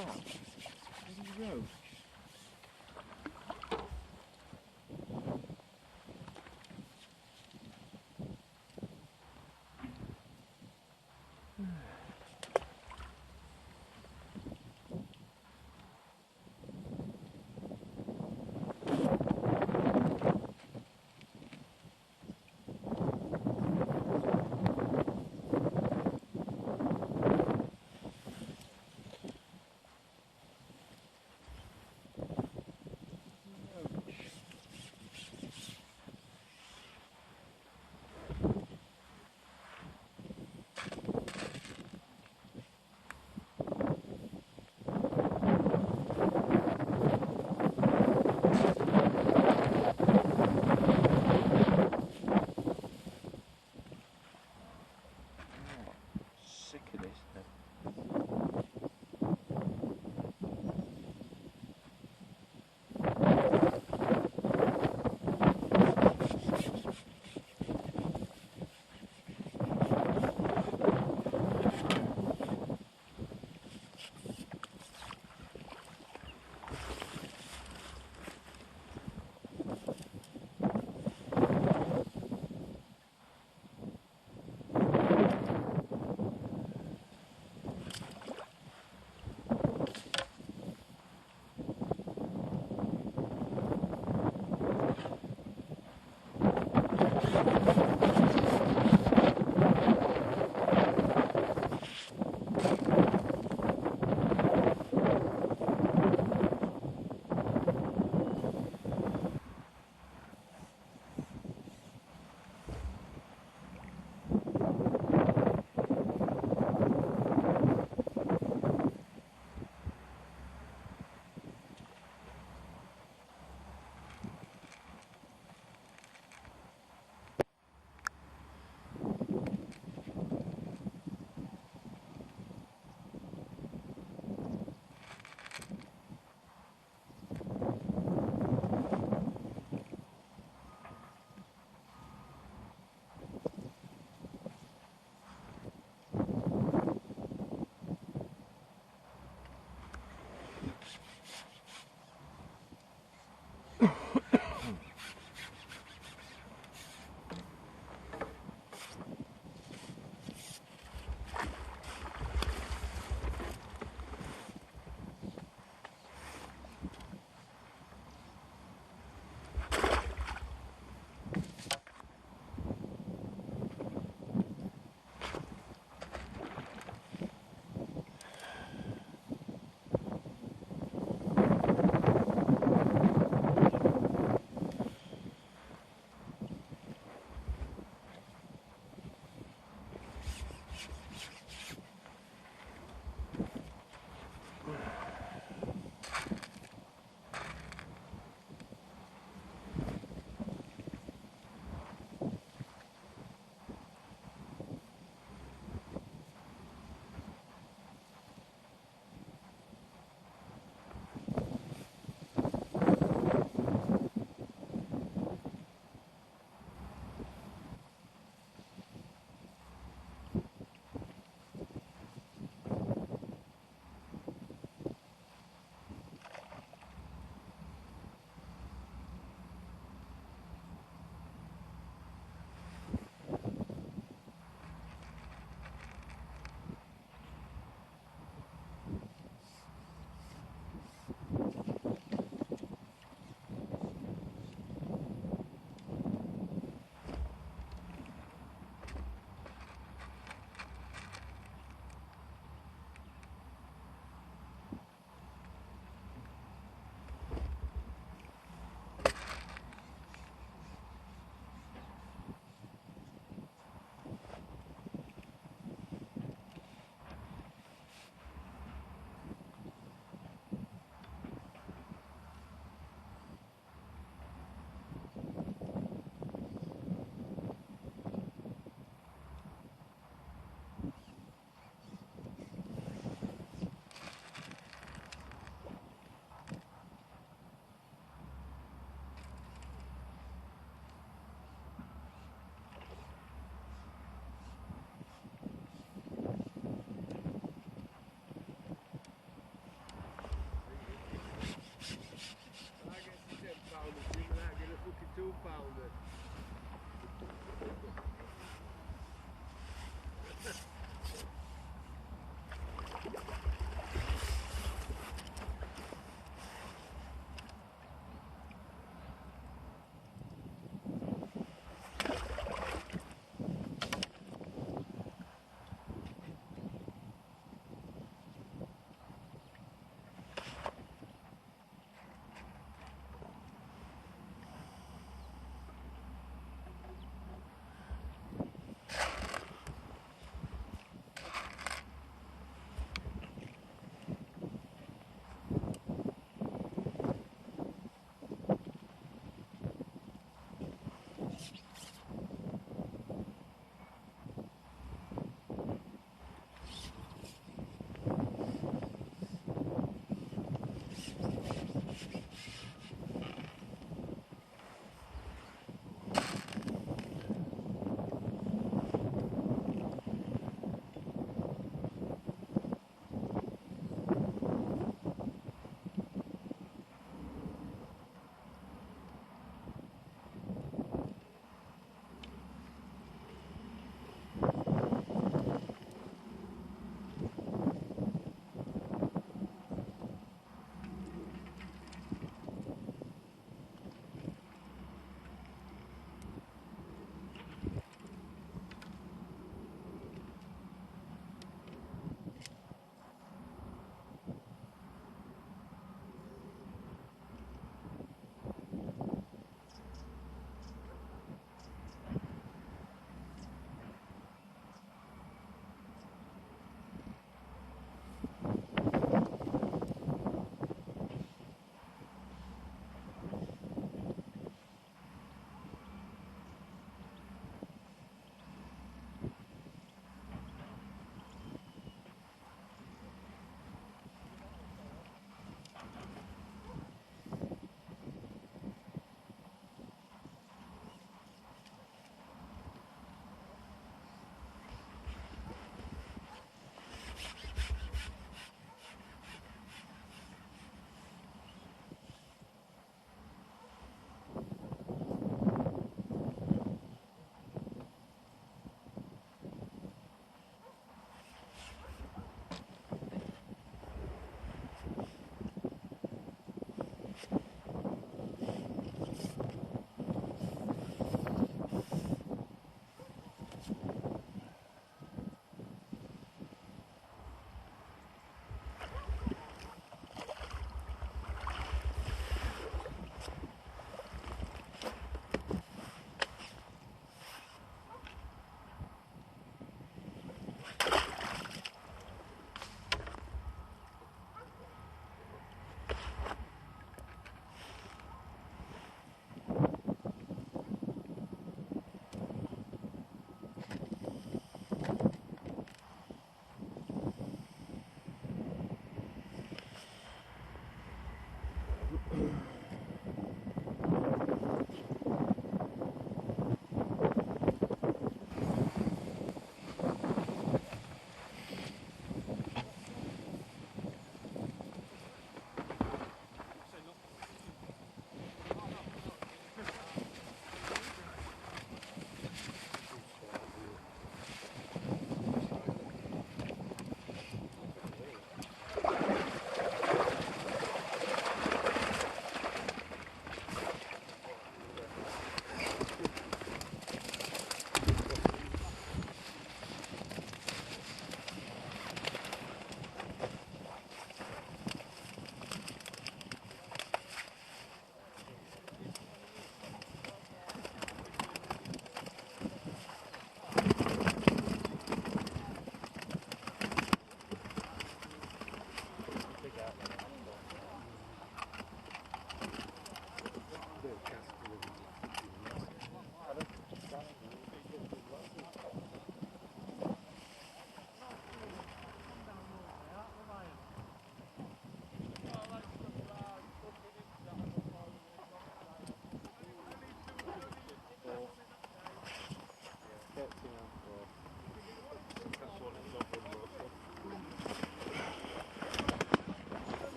Where did he go?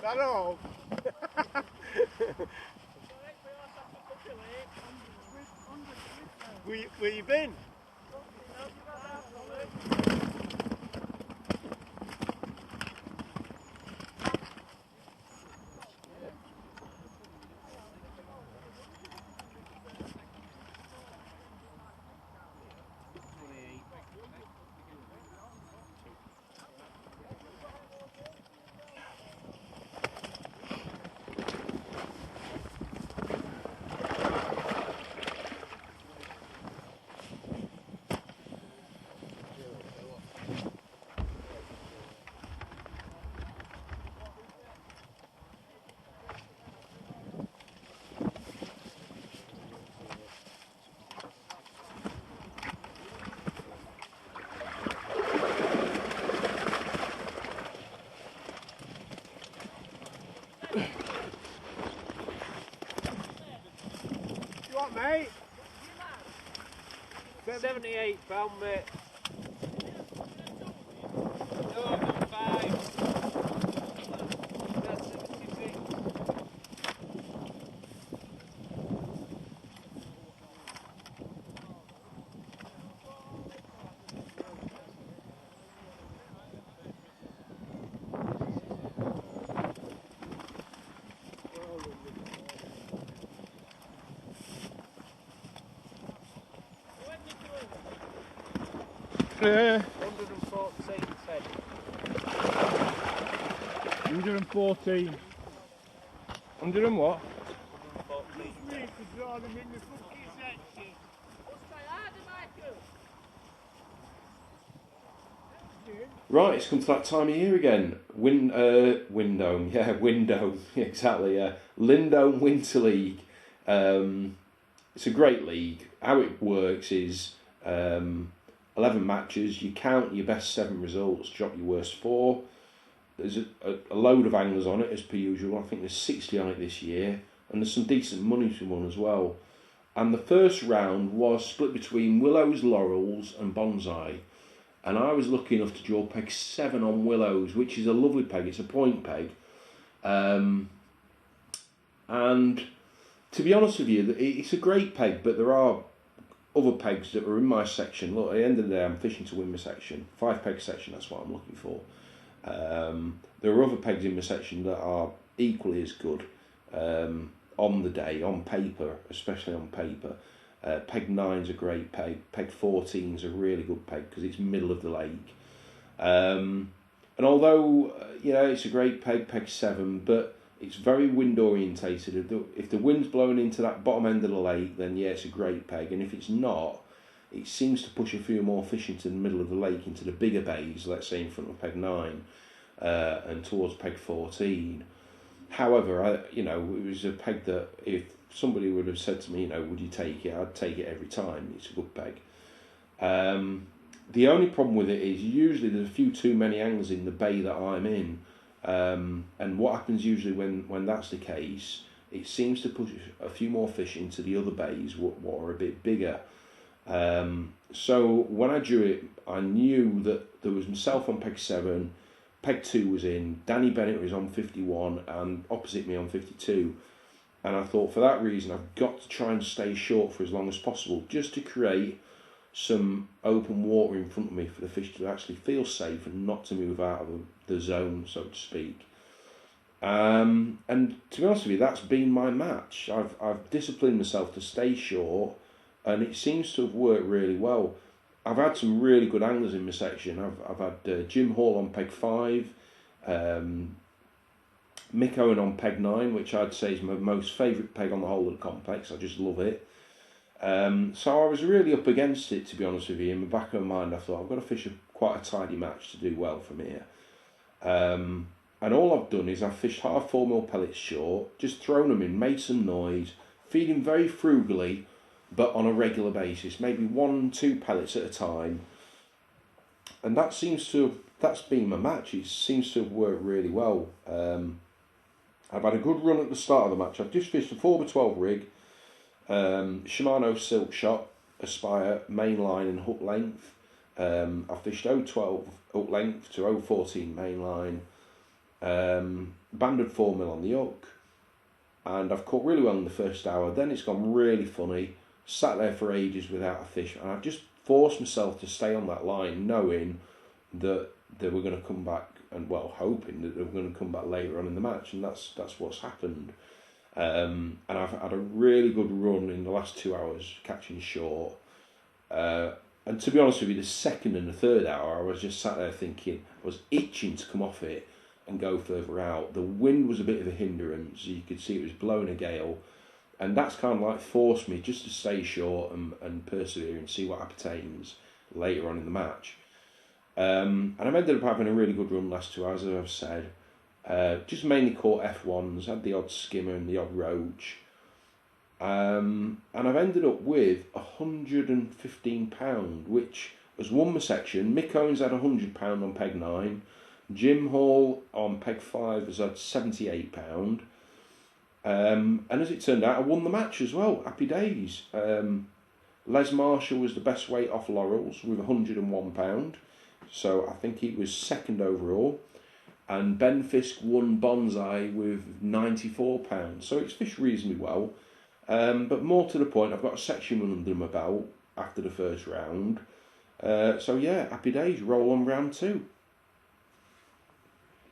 I know. Where you been? What, mate? 78 pound, mate. No, 5. That's 76. Uh, 114 10. 114. 100 and what? 114. Right, it's come to that time of year again. Windome, yeah, Windome, exactly, yeah. Lindholme Winter League. It's a great league. How it works is 11 matches, you count your best 7 results, drop your worst 4. There's a load of anglers on it, as per usual. I think there's 60 on it this year, and there's some decent money to win as well. And the first round was split between willows, laurels and bonsai. And I was lucky enough to draw peg 7 on willows, which is a lovely peg. It's a point peg. And to be honest with you, it's a great peg, but there are other pegs that are in my section. Look, at the end of the day, I'm fishing to win my section. 5 peg section, that's what I'm looking for. There are other pegs in my section that are equally as good on the day, on paper, especially on paper. Peg 9's a great peg. Peg 14's a really good peg because it's middle of the lake. And although it's a great peg, peg 7, but it's very wind orientated. If the wind's blowing into that bottom end of the lake, then yeah, it's a great peg. And if it's not, it seems to push a few more fish into the middle of the lake, into the bigger bays, let's say in front of peg 9 and towards peg 14. However, it was a peg that if somebody would have said to me, would you take it? I'd take it every time. It's a good peg. The only problem with it is usually there's a few too many anglers in the bay that I'm in. And what happens usually when that's the case, it seems to push a few more fish into the other bays what are a bit bigger. So when I drew it, I knew that there was myself on peg 7, peg 2 was in, Danny Bennett was on 51 and opposite me on 52. And I thought for that reason I've got to try and stay short for as long as possible, just to create some open water in front of me for the fish to actually feel safe and not to move out of the zone, so to speak. And to be honest with you, that's been my match. I've disciplined myself to stay short, and it seems to have worked really well. I've had some really good anglers in my section. I've had Jim Hall on peg 5, Mick Owen on peg 9, which I'd say is my most favourite peg on the whole of the complex. I just love it. So I was really up against it, to be honest with you. In the back of my mind, I thought I've got to fish quite a tidy match to do well from here. And all I've done is I've fished half 4mm pellets short, just thrown them in, made some noise, feeding very frugally, but on a regular basis, maybe 1-2 pellets at a time. And that's been my match. It seems to have worked really well. I've had a good run at the start of the match. I've just fished a 4x12 rig, Shimano Silk Shot, Aspire, main line and hook length. I fished 012 hook length to 014 main line. banded 4mm on the hook, and I've caught really well in the first hour. Then it's gone really funny, sat there for ages without a fish, and I've just forced myself to stay on that line, knowing that they were going to come back, and well, hoping that they were going to come back later on in the match, and that's what's happened. And I've had a really good run in the last 2 hours catching short. And to be honest with you, the second and the third hour, I was just sat there thinking, I was itching to come off it and go further out. The wind was a bit of a hindrance. You could see it was blowing a gale. And that's kind of like forced me just to stay short and persevere and see what obtains later on in the match. And I've ended up having a really good run last 2 hours, as I've said. Just mainly caught F1s, had the odd skimmer and the odd roach. And I've ended up with £115, which has won my section. Mick Owens had £100 on peg 9. Jim Hall on peg 5 has had £78. And as it turned out, I won the match as well. Happy days. Les Marshall was the best weight off Laurels with £101. So I think he was second overall. And Ben Fisk won Bonsai with £94. So it's fished reasonably well. But more to the point, I've got a section under my belt after the first round. So yeah, happy days, roll on round 2.